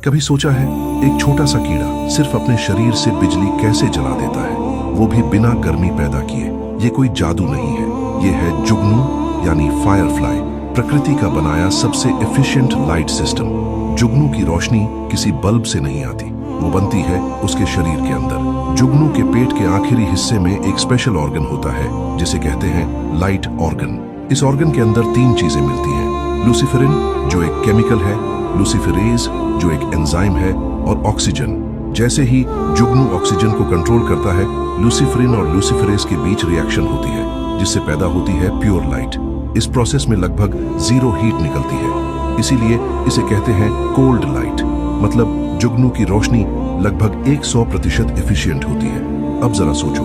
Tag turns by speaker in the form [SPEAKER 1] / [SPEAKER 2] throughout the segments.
[SPEAKER 1] कभी सोचा है एक छोटा सा कीड़ा सिर्फ अपने शरीर से बिजली कैसे जला देता है, वो भी बिना गर्मी पैदा किए। ये कोई जादू नहीं है, ये है जुगनू यानी फायरफ्लाई, प्रकृति का बनाया सबसे एफिशिएंट लाइट सिस्टम। जुगनू की रोशनी किसी बल्ब से नहीं आती, वो बनती है उसके शरीर के अंदर। जुगनू के पेट के आखिरी हिस्से में एक स्पेशल ऑर्गन होता है जिसे कहते हैं लाइट ऑर्गन। इस ऑर्गन के अंदर 3 चीजें मिलती हैं, लूसीफेरिन जो एक केमिकल है, लूसीफेरेज जो एक एंजाइम है, और ऑक्सीजन। जैसे ही जुगनू ऑक्सीजन को कंट्रोल करता है, लूसीफेरिन और लूसीफेरेज के बीच रिएक्शन होती है जिससे पैदा होती है प्योर लाइट। इस प्रोसेस में लगभग 0 हीट निकलती है, इसीलिए इसे कहते हैं कोल्ड लाइट। मतलब जुगनू की रोशनी लगभग 100% एफिशिएंट होती है। अब जरा सोचो,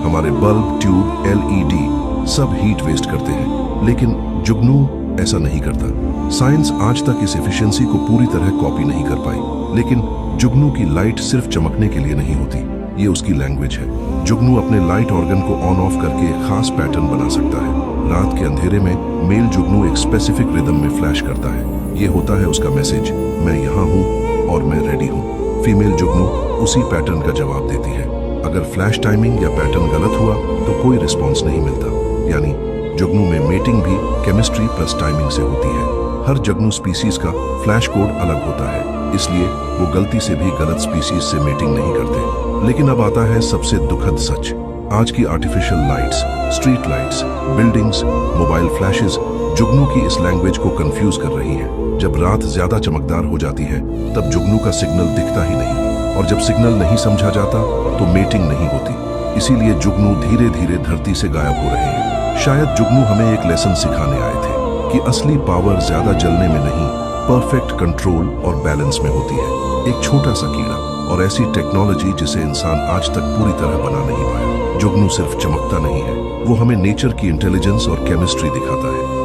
[SPEAKER 1] हमारे बल्ब, ट्यूब, LED सब हीट वेस्ट करते हैं, लेकिन जुगनू ऐसा नहीं करता। साइंस आज तक इस एफिशिएंसी को पूरी तरह कॉपी नहीं कर पाई, लेकिन जुगनू की लाइट सिर्फ चमकने के लिए नहीं होती, ये उसकी लैंग्वेज है। जुगनू अपने लाइट ऑर्गन को ऑन ऑफ करके एक खास पैटर्न बना सकता है। रात के अंधेरे में मेल जुगनू एक स्पेसिफिक रिदम में फ्लैश करता है, ये होता है उसका मैसेज, मैं यहाँ हूँ और मैं रेडी हूँ। फीमेल जुगनू उसी पैटर्न का जवाब देती है। अगर फ्लैश टाइमिंग या पैटर्न गलत हुआ तो कोई रिस्पॉन्स नहीं मिलता। यानी जुगनू में मेटिंग भी केमिस्ट्री प्लस टाइमिंग से होती है। हर जुगनू स्पीसीज का फ्लैश कोड अलग होता है, इसलिए वो गलती से भी गलत स्पीसीज से मेटिंग नहीं करते। लेकिन अब आता है सबसे दुखद सच। आज की artificial lights, street lights, buildings, mobile flashes जुगनू की इस लैंग्वेज को कंफ्यूज कर रही हैं। जब रात ज्यादा चमकदार हो जाती है तब जुगनू का सिग्नल दिखता ही नहीं, और जब सिग्नल नहीं समझा जाता तो मेटिंग नहीं होती। इसीलिए जुगनू धीरे धीरे धरती से गायब हो रहे हैं। शायद जुगनू हमें एक लेसन सिखाने आए थे कि असली पावर ज्यादा जलने में नहीं, परफेक्ट कंट्रोल और बैलेंस में होती है। एक छोटा सा कीड़ा और ऐसी टेक्नोलॉजी जिसे इंसान आज तक पूरी तरह बना नहीं पाया। जुगनू सिर्फ चमकता नहीं है, वो हमें नेचर की इंटेलिजेंस और केमिस्ट्री दिखाता है।